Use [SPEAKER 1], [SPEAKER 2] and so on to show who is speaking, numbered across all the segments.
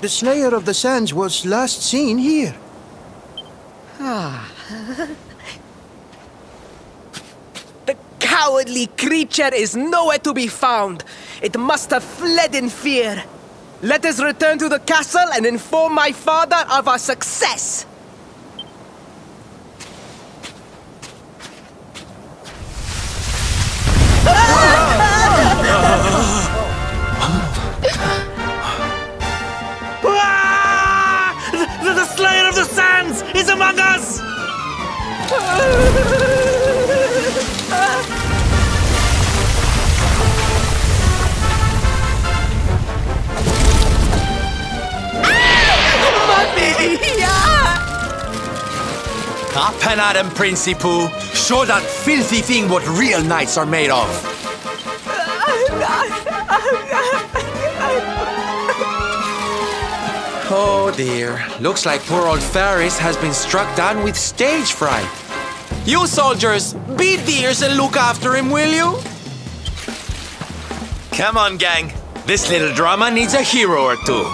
[SPEAKER 1] The Slayer of the Sands was last seen here.
[SPEAKER 2] The cowardly creature is nowhere to be found. It must have fled in fear. Let us return to the castle and inform my father of our success.
[SPEAKER 3] The Slayer of the Sands is among us!
[SPEAKER 4] Up and at him, Principoo. Show that filthy thing what real knights are made of. Oh dear. Looks like poor old Faris has been struck down with stage fright. You soldiers, beat the ears and look after him, will you? Come on, gang. This little drama needs a hero or two.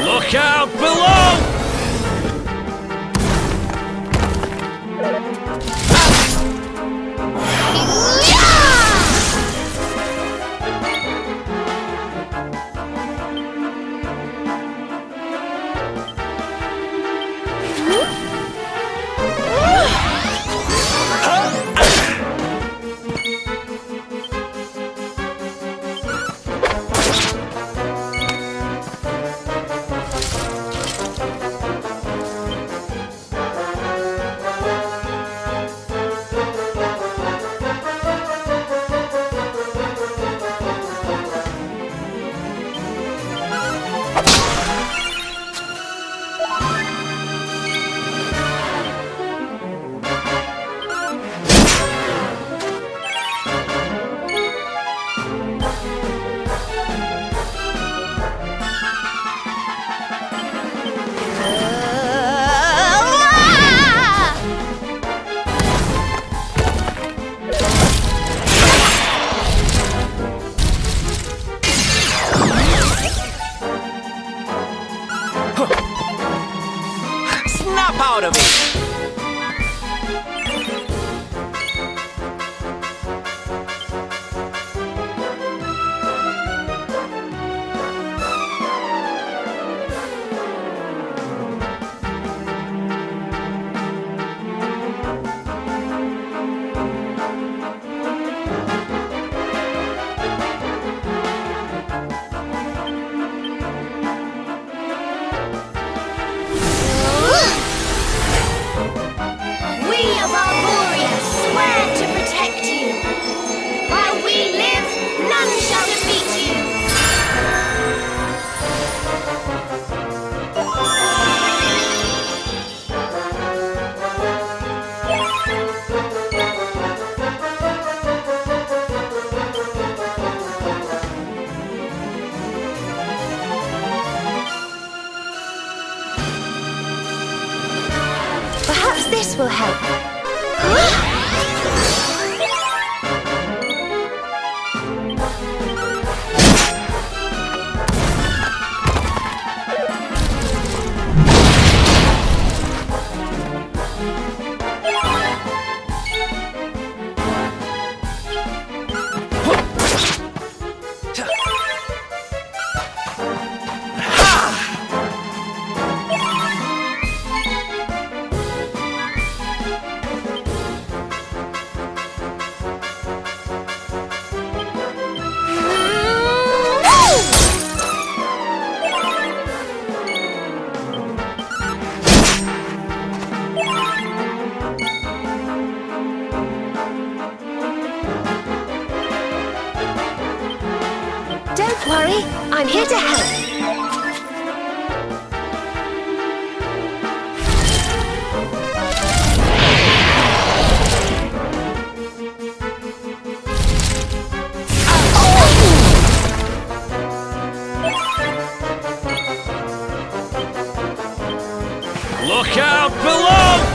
[SPEAKER 3] Look out below!
[SPEAKER 4] Out of it!
[SPEAKER 5] This will help. worry, I'm here to help.
[SPEAKER 3] Look out below!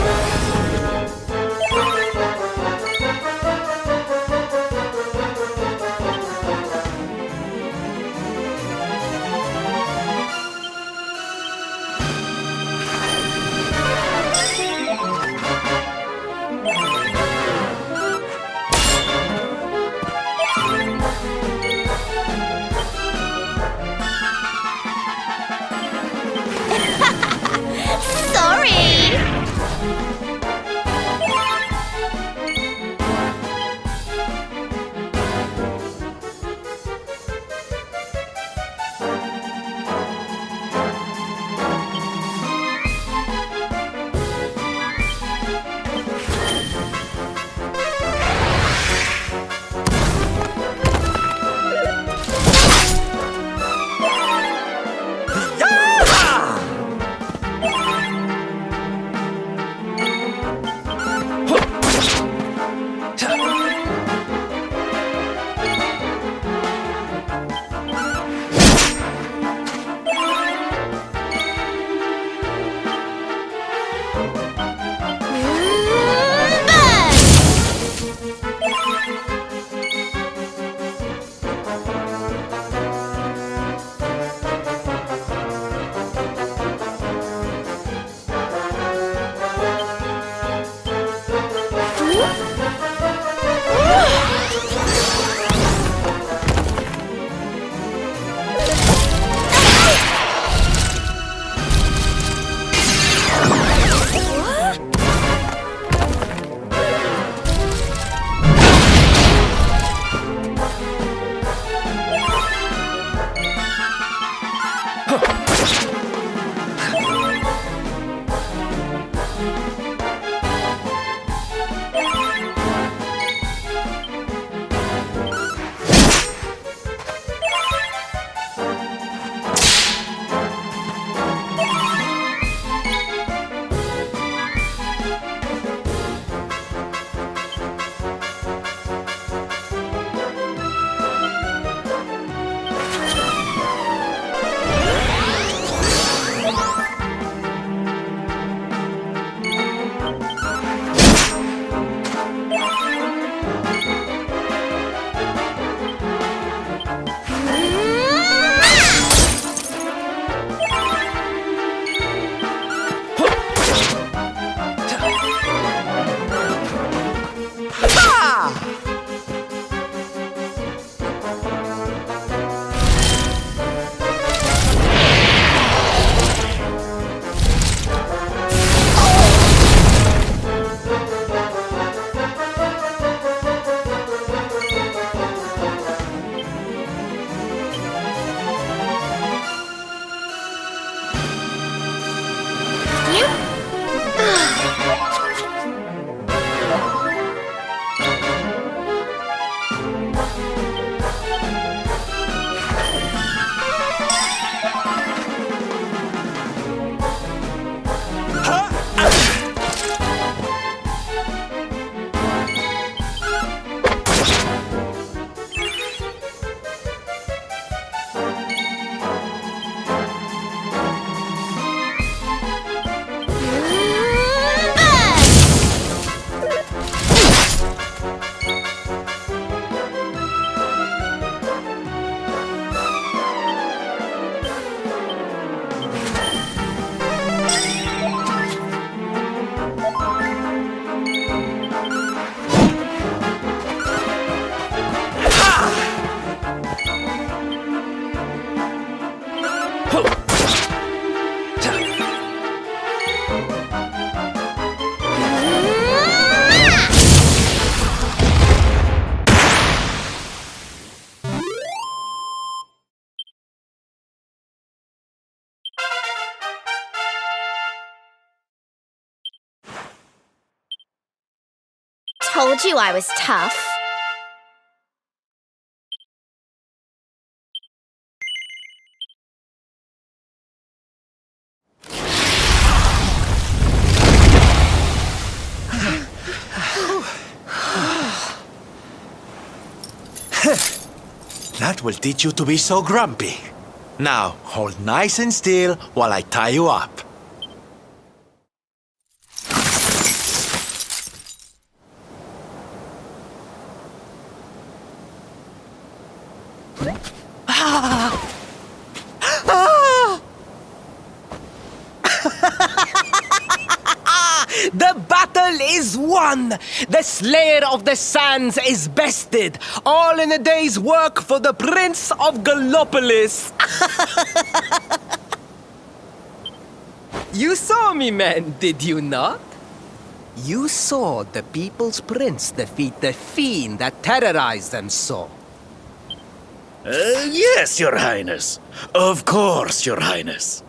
[SPEAKER 5] Sorry! Told you I was tough.
[SPEAKER 4] That will teach you to be so grumpy. Now, hold nice and still while I tie you up.
[SPEAKER 2] The battle is won! The Slayer of the Sands is bested! All in a day's work for the Prince of Gallopolis! You saw me, men, did you not? You saw the People's Prince defeat the fiend that terrorized them so.
[SPEAKER 3] Yes, Your Highness. Of course, Your Highness.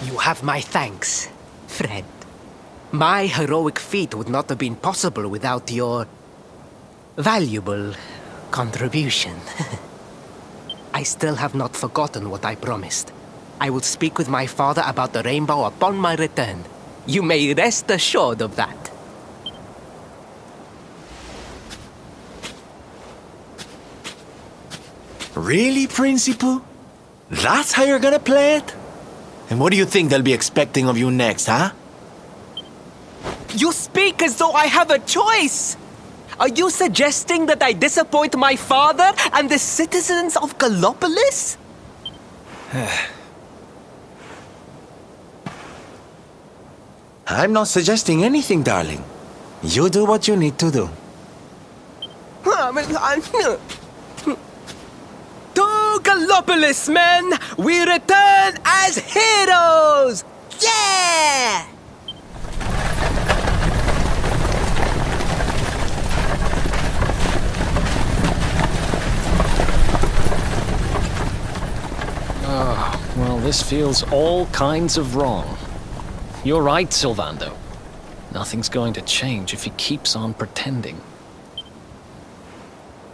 [SPEAKER 2] You have my thanks, friend. My heroic feat would not have been possible without your valuable contribution. I still have not forgotten what I promised. I will speak with my father about the rainbow upon my return. You may rest assured of that.
[SPEAKER 4] Really, Principal? That's how you're gonna play it? And what do you think they'll be expecting of you next, huh?
[SPEAKER 2] You speak as though I have a choice! Are you suggesting that I disappoint my father and the citizens of Gallopolis?
[SPEAKER 4] I'm not suggesting anything, darling. You do what you need to do.
[SPEAKER 2] To Gallopolis, men! We return as heroes! Yeah!
[SPEAKER 3] Well, this feels all kinds of wrong. You're right, Sylvando. Nothing's going to change if he keeps on pretending.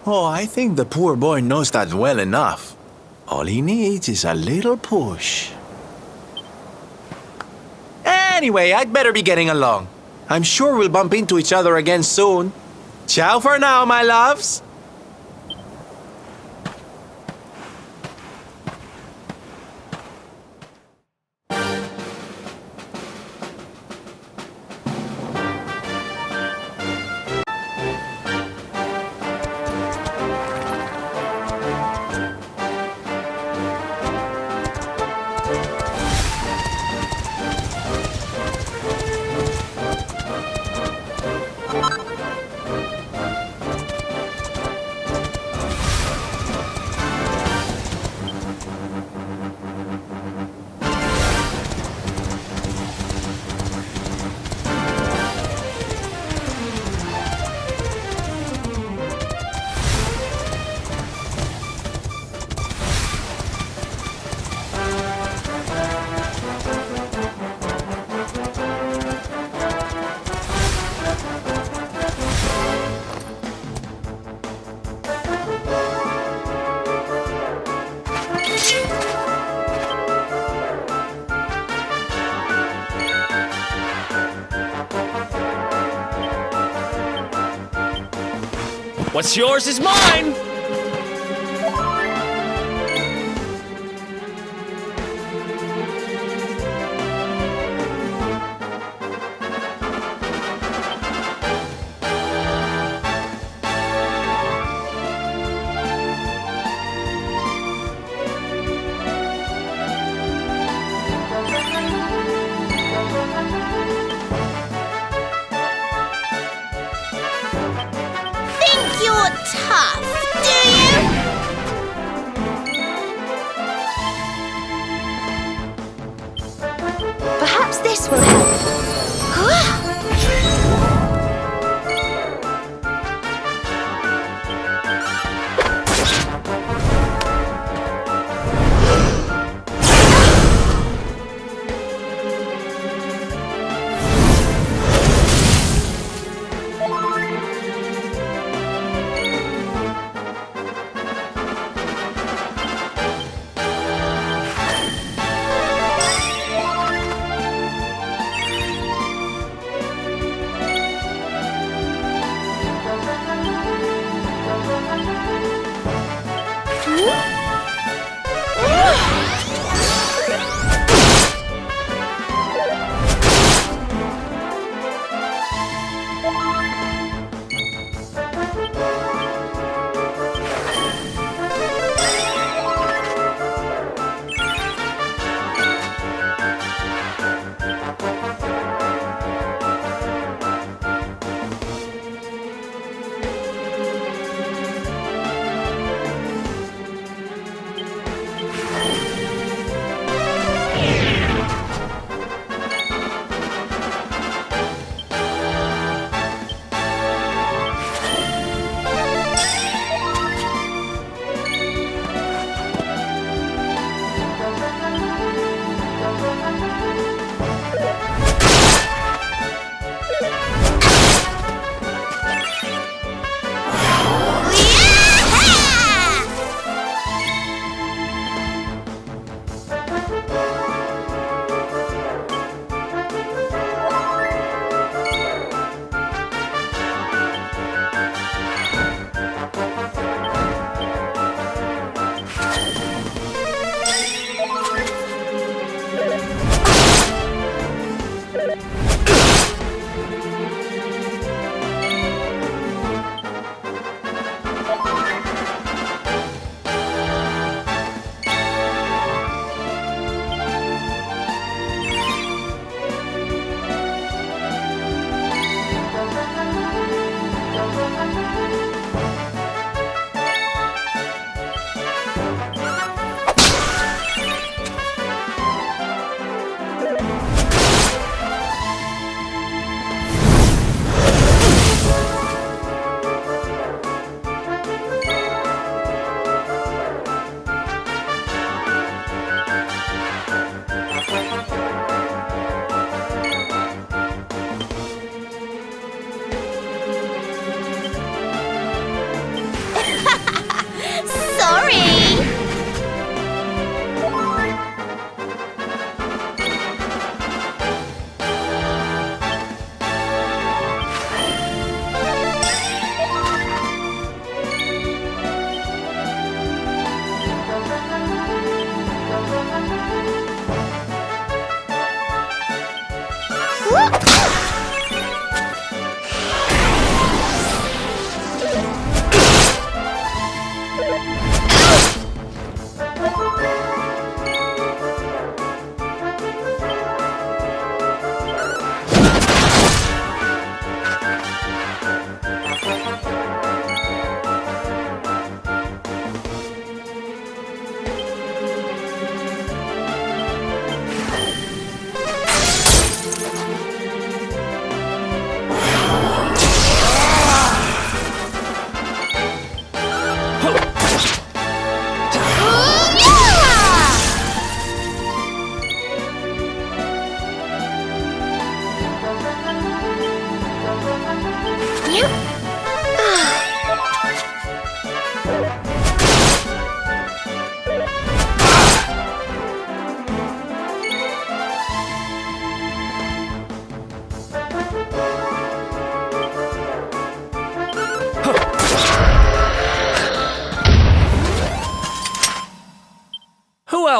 [SPEAKER 4] Oh, I think the poor boy knows that well enough. All he needs is a little push. Anyway, I'd better be getting along. I'm sure we'll bump into each other again soon. Ciao for now, my loves.
[SPEAKER 3] What's yours is mine!
[SPEAKER 5] Think you're tough, do you? Perhaps this will help.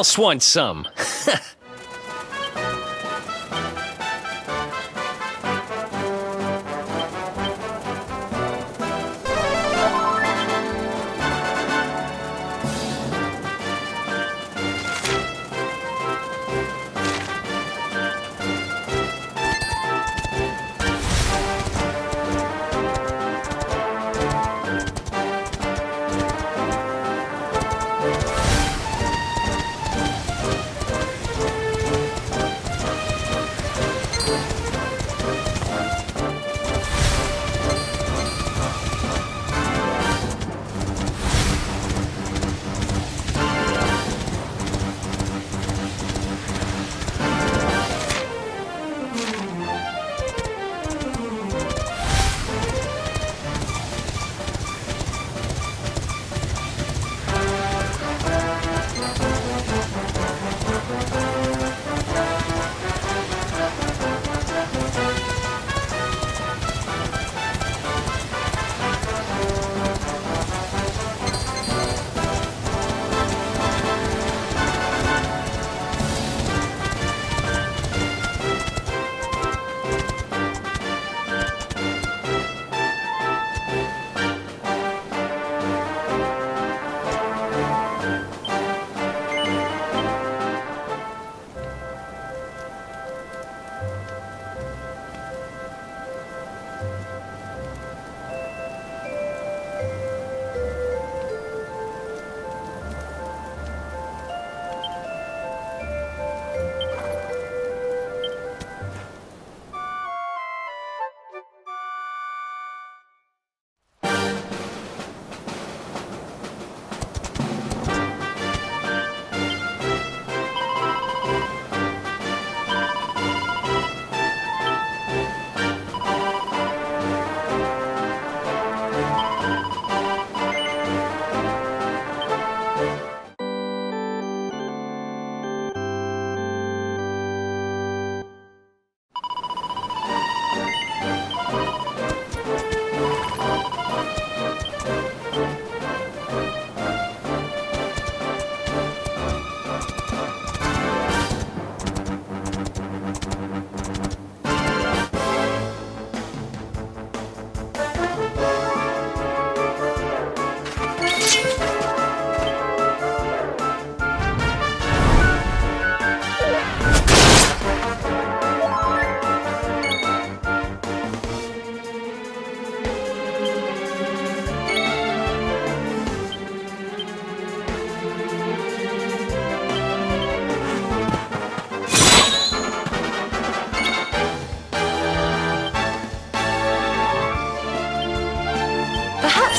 [SPEAKER 3] else wants some?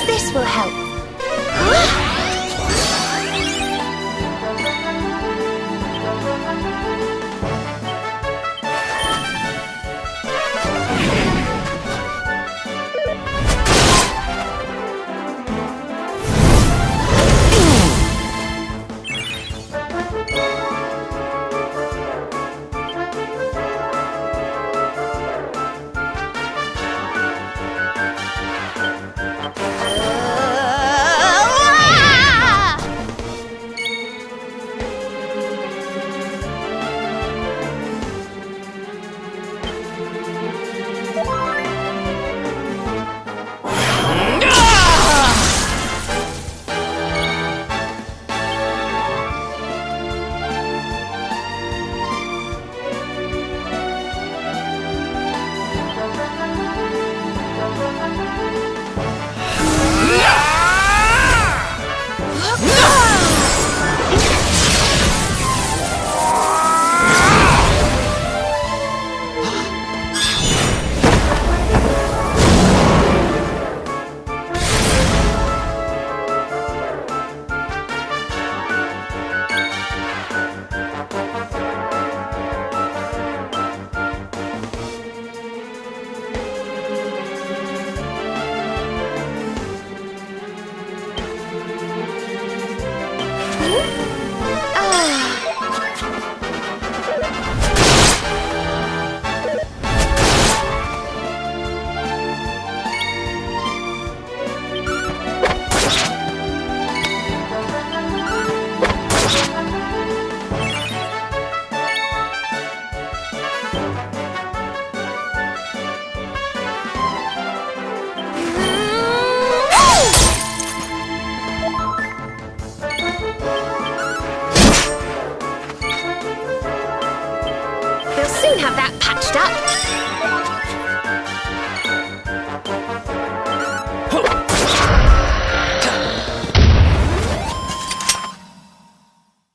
[SPEAKER 5] This will help.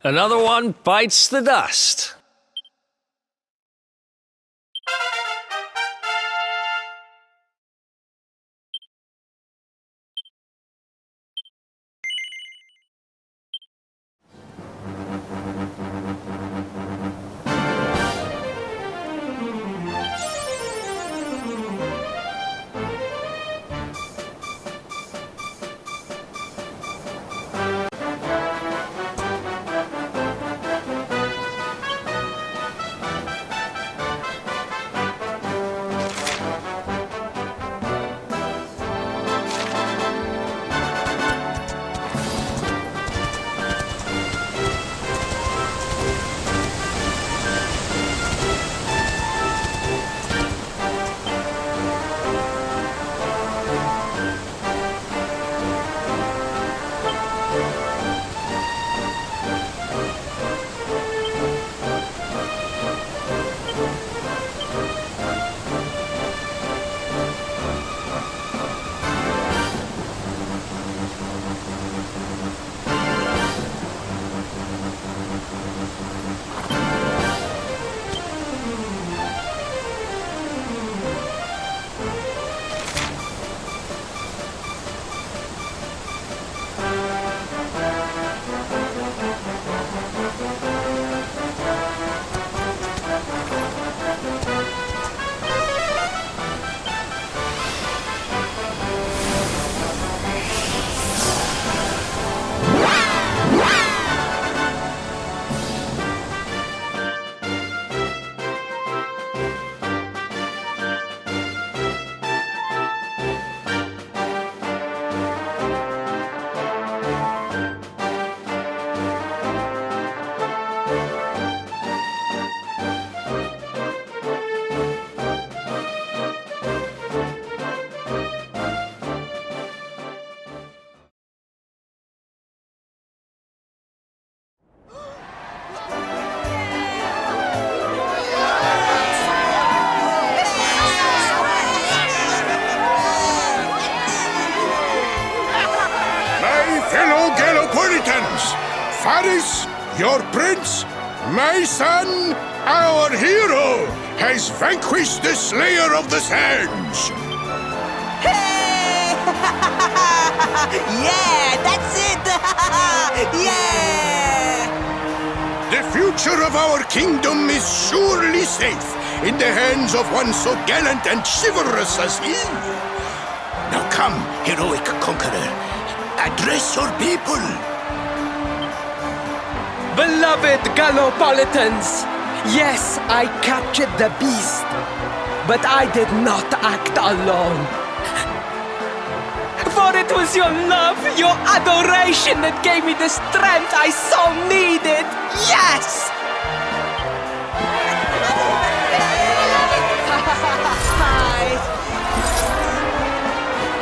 [SPEAKER 3] Another one bites the dust.
[SPEAKER 6] Fellow Gallopolitans, Faris, your prince, my son, our hero, has vanquished the Slayer of the Sands.
[SPEAKER 2] Hey! Yeah, that's it! Yeah!
[SPEAKER 6] The future of our kingdom is surely safe in the hands of one so gallant and chivalrous as he. Now come, heroic conqueror, address your people.
[SPEAKER 2] Beloved Gallopolitans, yes, I captured the beast, but I did not act alone. For it was your love, your adoration that gave me the strength I so needed. Yes!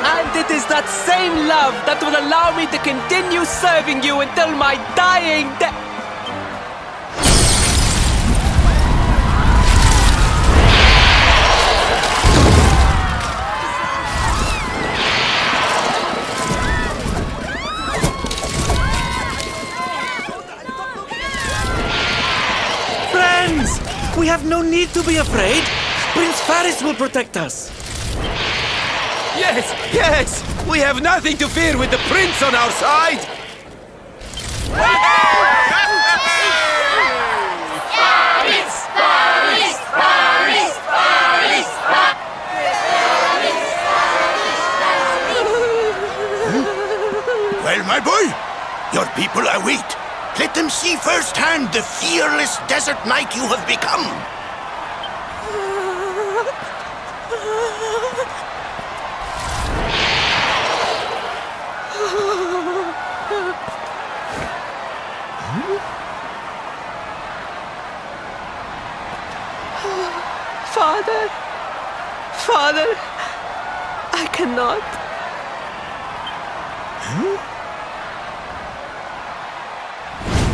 [SPEAKER 2] And it is that same love that will allow me to continue serving you until my dying day.
[SPEAKER 7] Friends! We have no need to be afraid. Prince Faris will protect us.
[SPEAKER 4] Yes, yes! We have nothing to fear with the prince on our side!
[SPEAKER 6] Well, my boy, your people await. Let them see firsthand the fearless desert knight you have become.
[SPEAKER 2] Father, Father, I cannot.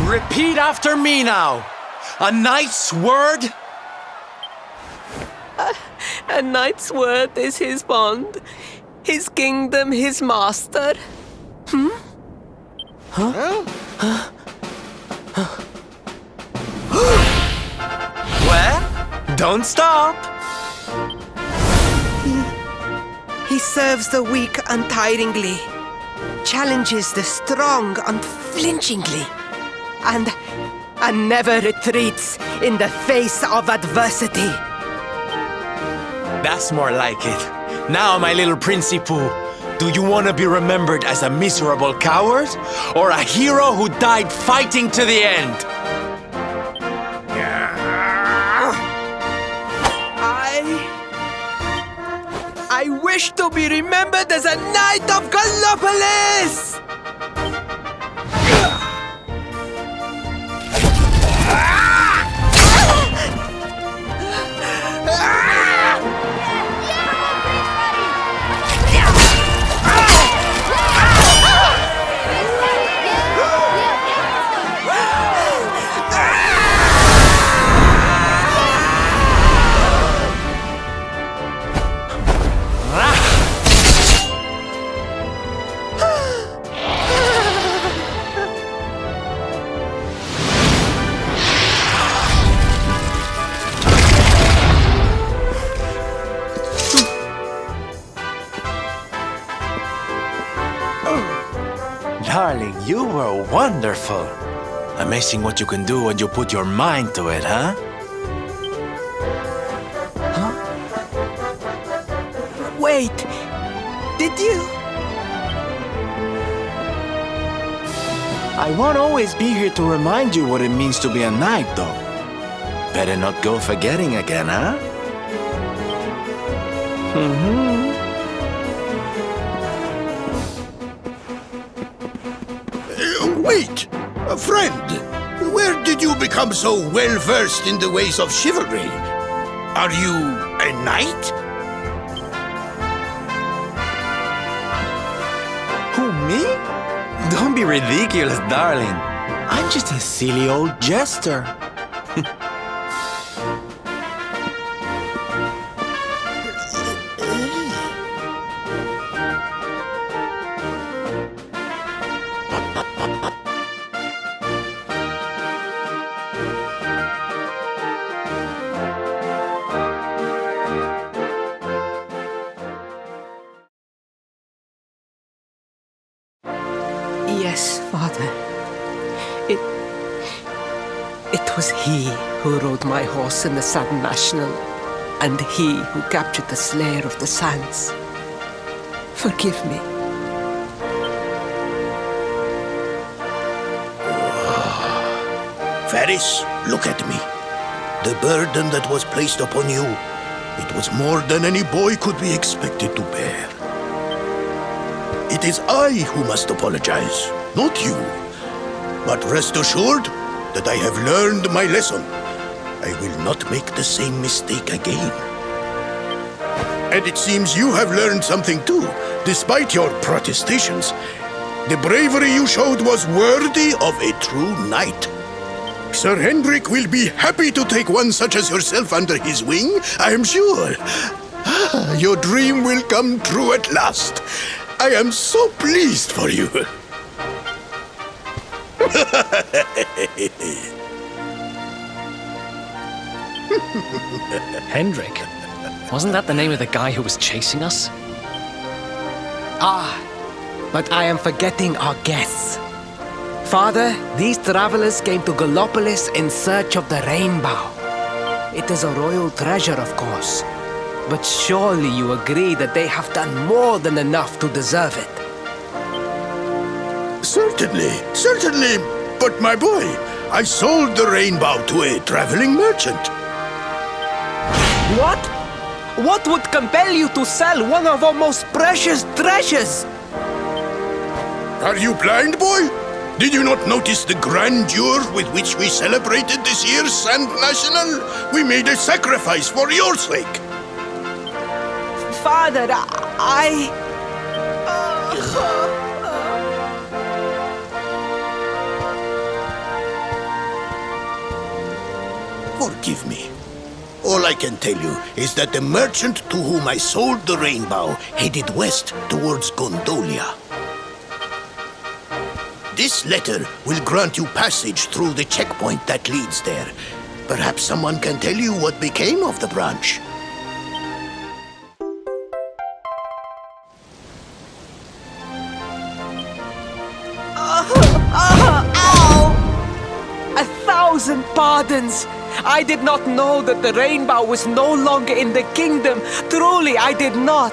[SPEAKER 4] Repeat after me now. A knight's word?
[SPEAKER 2] A knight's word is his bond, his kingdom, his master.
[SPEAKER 4] Well, don't stop.
[SPEAKER 2] He serves the weak untiringly, challenges the strong unflinchingly, and never retreats in the face of adversity.
[SPEAKER 4] That's more like it. Now, my little Princey Pooh, do you want to be remembered as a miserable coward or a hero who died fighting to the end?
[SPEAKER 2] I wish to be remembered as a knight of Gallopolis!
[SPEAKER 4] Darling, you were wonderful. Amazing what you can do when you put your mind to it, huh?
[SPEAKER 2] Wait, did you?
[SPEAKER 4] I won't always be here to remind you what it means to be a knight, though. Better not go forgetting again, huh?
[SPEAKER 6] Wait! A friend! Where did you become so well-versed in the ways of chivalry? Are you a knight?
[SPEAKER 4] Who, me? Don't be ridiculous, darling. I'm just a silly old jester.
[SPEAKER 2] Yes, Father. It was he who rode my horse in the Sand National, and he who captured the Slayer of the Sands. Forgive me.
[SPEAKER 6] Ferris, look at me. The burden that was placed upon you, it was more than any boy could be expected to bear. It is I who must apologize, not you. But rest assured that I have learned my lesson. I will not make the same mistake again. And it seems you have learned something too, despite your protestations. The bravery you showed was worthy of a true knight. Sir Hendrik will be happy to take one such as yourself under his wing, I am sure. Your dream will come true at last. I am so pleased for you.
[SPEAKER 3] Hendrik? Wasn't that the name of the guy who was chasing us?
[SPEAKER 2] Ah, but I am forgetting our guests. Father, these travelers came to Gallopolis in search of the rainbow. It is a royal treasure, of course. But surely you agree that they have done more than enough to deserve it.
[SPEAKER 6] Certainly. But my boy, I sold the rainbow to a traveling merchant.
[SPEAKER 2] What? What would compel you to sell one of our most precious treasures?
[SPEAKER 6] Are you blind, boy? Did you not notice the grandeur with which we celebrated this year's Sand National? We made a sacrifice for your sake.
[SPEAKER 2] Father,
[SPEAKER 6] Forgive me. All I can tell you is that the merchant to whom I sold the rainbow headed west towards Gondolia. This letter will grant you passage through the checkpoint that leads there. Perhaps someone can tell you what became of the branch.
[SPEAKER 2] Ow! 1,000 pardons! I did not know that the rainbow was no longer in the kingdom. Truly, I did not.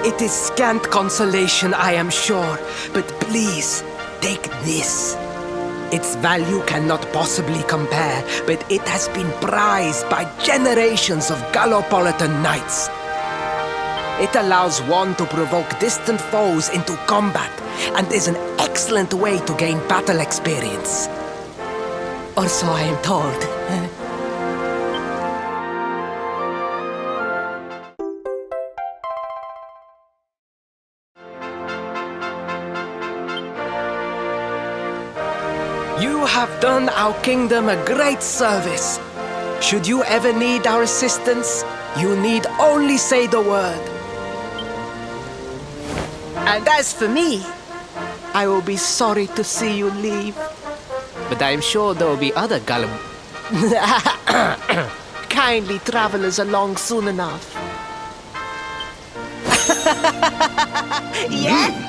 [SPEAKER 2] It is scant consolation, I am sure, but please, take this. Its value cannot possibly compare, but it has been prized by generations of Gallopolitan knights. It allows one to provoke distant foes into combat, and is an excellent way to gain battle experience. Or so I am told. You have done our kingdom a great service. Should you ever need our assistance, you need only say the word. And as for me, I will be sorry to see you leave. But I am sure there will be other kindly travelers along soon enough. Yeah?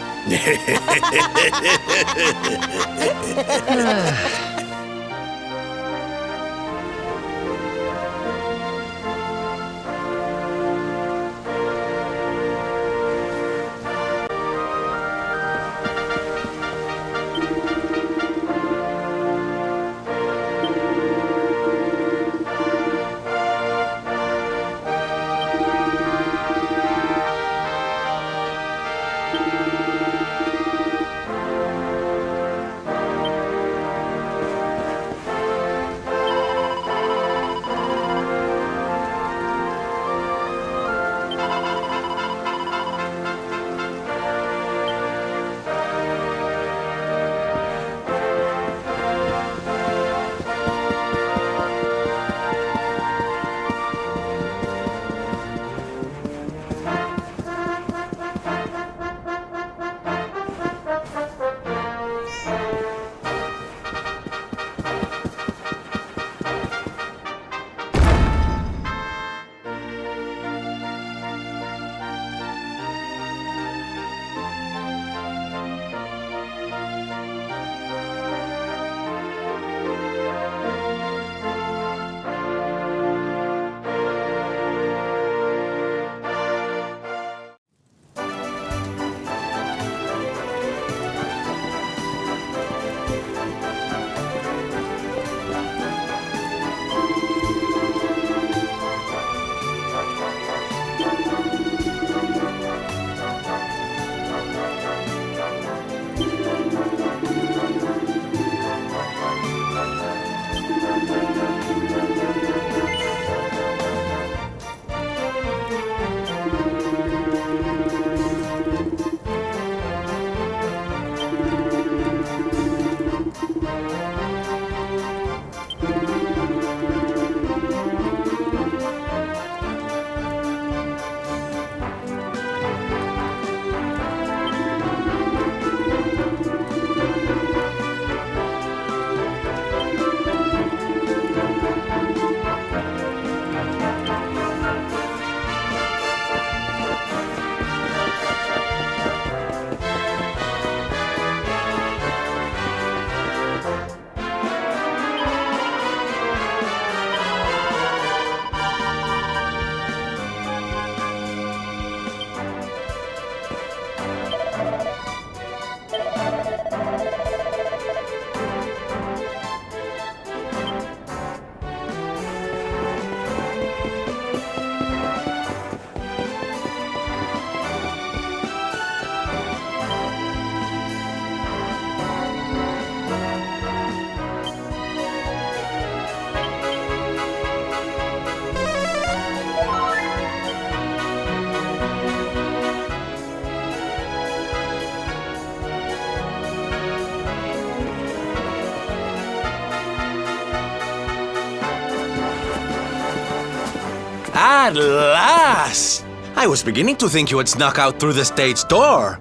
[SPEAKER 4] At last! I was beginning to think you had snuck out through the stage door.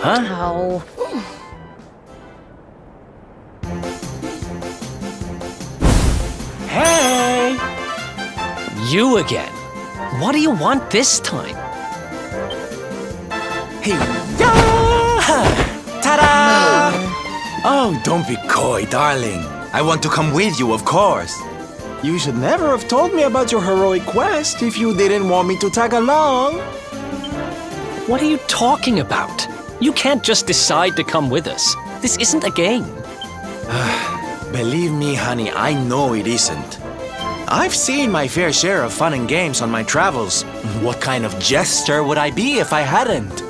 [SPEAKER 3] Huh?
[SPEAKER 5] Oh.
[SPEAKER 3] Hey! You again. What do you want this time?
[SPEAKER 4] Hey, ta-da! Oh, don't be coy, darling. I want to come with you, of course.
[SPEAKER 8] You should never have told me about your heroic quest if you didn't want me to tag along.
[SPEAKER 3] What are you talking about? You can't just decide to come with us. This isn't a game.
[SPEAKER 4] Believe me, honey, I know it isn't. I've seen my fair share of fun and games on my travels. What kind of jester would I be if I hadn't?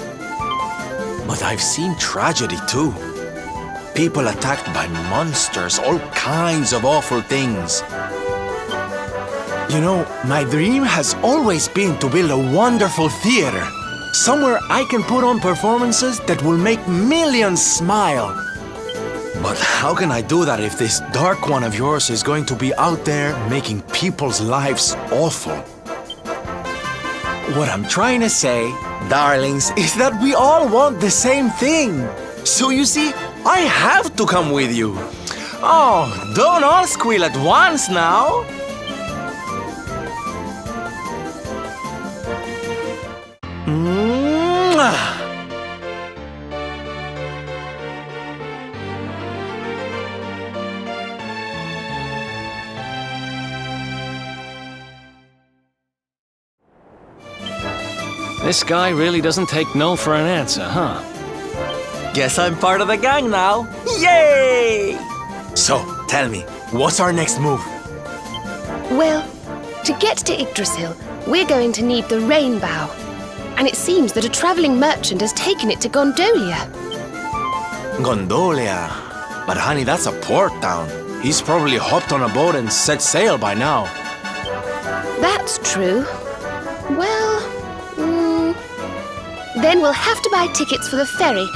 [SPEAKER 4] But I've seen tragedy too. People attacked by monsters, all kinds of awful things. You know, my dream has always been to build a wonderful theater. Somewhere I can put on performances that will make millions smile. But how can I do that if this dark one of yours is going to be out there making people's lives awful? What I'm trying to say, darlings, is that we all want the same thing. So you see, I have to come with you. Oh, don't all squeal at once now. Mwah!
[SPEAKER 3] This guy really doesn't take no for an answer, huh?
[SPEAKER 8] Guess I'm part of the gang now. Yay!
[SPEAKER 4] So, tell me, what's our next move?
[SPEAKER 5] Well, to get to Yggdrasil, we're going to need the Rainbow. And it seems that a traveling merchant has taken it to Gondolia.
[SPEAKER 4] Gondolia. But honey, that's a port town. He's probably hopped on a boat and set sail by now.
[SPEAKER 5] That's true. Well, then we'll have to buy tickets for the ferry,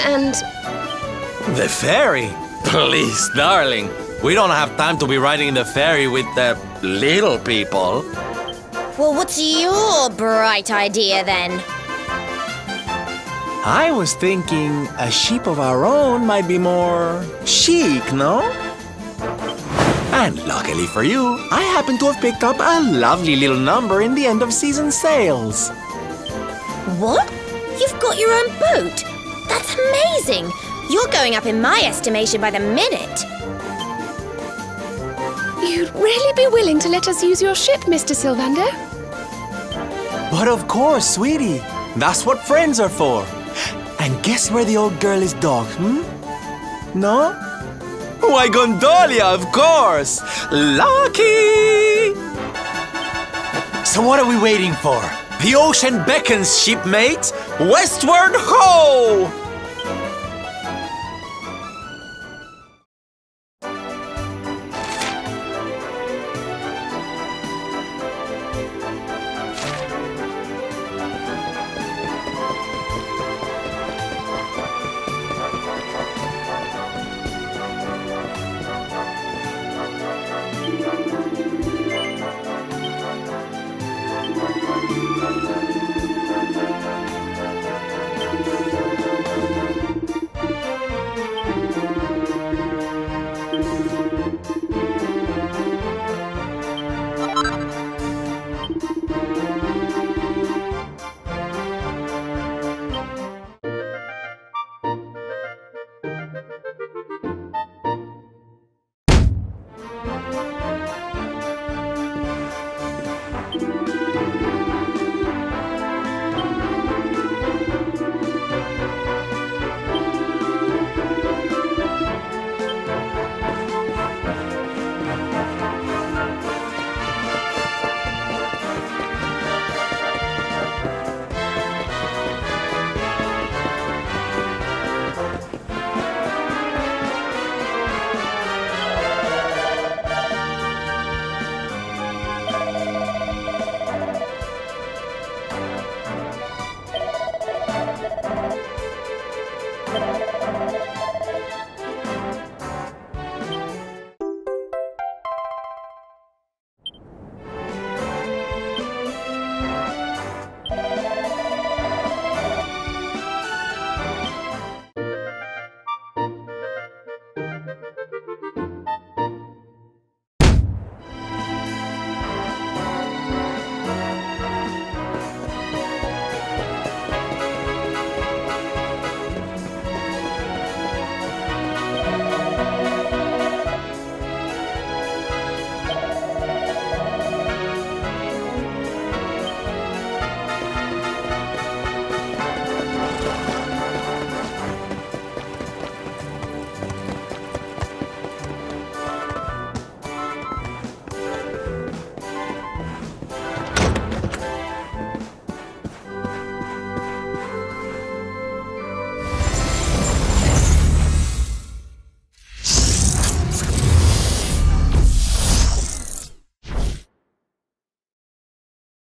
[SPEAKER 5] and...
[SPEAKER 4] The ferry? Please, darling. We don't have time to be riding the ferry with the little people.
[SPEAKER 9] Well, what's your bright idea then?
[SPEAKER 8] I was thinking a ship of our own might be more chic, no?
[SPEAKER 4] And luckily for you, I happen to have picked up a lovely little number in the end of season sales.
[SPEAKER 9] What? You've got your own boat? That's amazing! You're going up in my estimation by the minute.
[SPEAKER 5] You'd really be willing to let us use your ship, Mr. Sylvander?
[SPEAKER 8] But of course, sweetie. That's what friends are for. And guess where the old girl is docked, No?
[SPEAKER 4] Why, Gondolia, of course! Lucky! So what are we waiting for? The ocean beckons, shipmate! Westward ho!